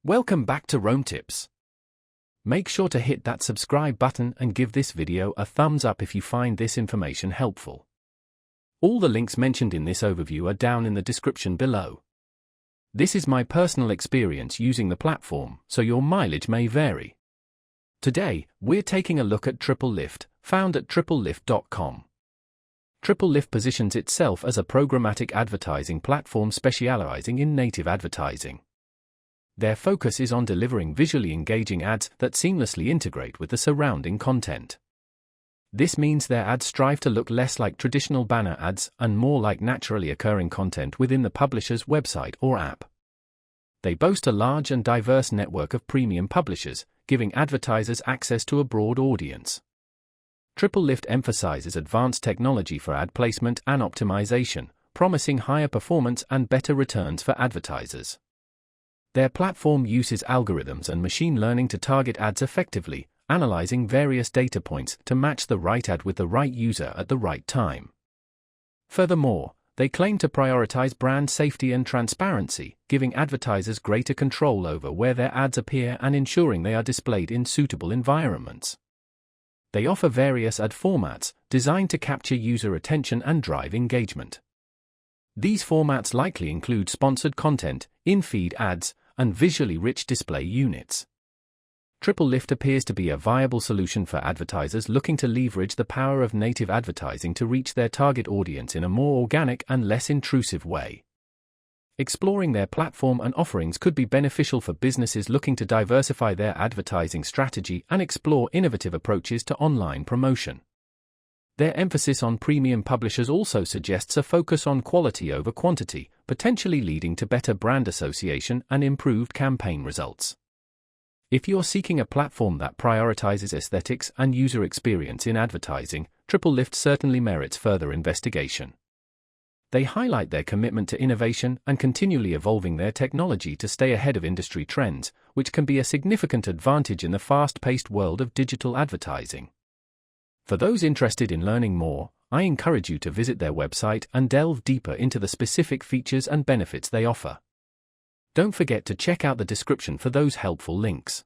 Welcome back to Rome Tips. Make sure to hit that subscribe button and give this video a thumbs up if you find this information helpful. All the links mentioned in this overview are down in the description below. This is my personal experience using the platform, so your mileage may vary. Today, we're taking a look at TripleLift, found at TripleLift.com. TripleLift positions itself as a programmatic advertising platform specializing in native advertising. Their focus is on delivering visually engaging ads that seamlessly integrate with the surrounding content. This means their ads strive to look less like traditional banner ads and more like naturally occurring content within the publisher's website or app. They boast a large and diverse network of premium publishers, giving advertisers access to a broad audience. TripleLift emphasizes advanced technology for ad placement and optimization, promising higher performance and better returns for advertisers. Their platform uses algorithms and machine learning to target ads effectively, analyzing various data points to match the right ad with the right user at the right time. Furthermore, they claim to prioritize brand safety and transparency, giving advertisers greater control over where their ads appear and ensuring they are displayed in suitable environments. They offer various ad formats, designed to capture user attention and drive engagement. These formats likely include sponsored content, in-feed ads, and visually rich display units. TripleLift appears to be a viable solution for advertisers looking to leverage the power of native advertising to reach their target audience in a more organic and less intrusive way. Exploring their platform and offerings could be beneficial for businesses looking to diversify their advertising strategy and explore innovative approaches to online promotion. Their emphasis on premium publishers also suggests a focus on quality over quantity, potentially leading to better brand association and improved campaign results. If you're seeking a platform that prioritizes aesthetics and user experience in advertising, TripleLift certainly merits further investigation. They highlight their commitment to innovation and continually evolving their technology to stay ahead of industry trends, which can be a significant advantage in the fast-paced world of digital advertising. For those interested in learning more, I encourage you to visit their website and delve deeper into the specific features and benefits they offer. Don't forget to check out the description for those helpful links.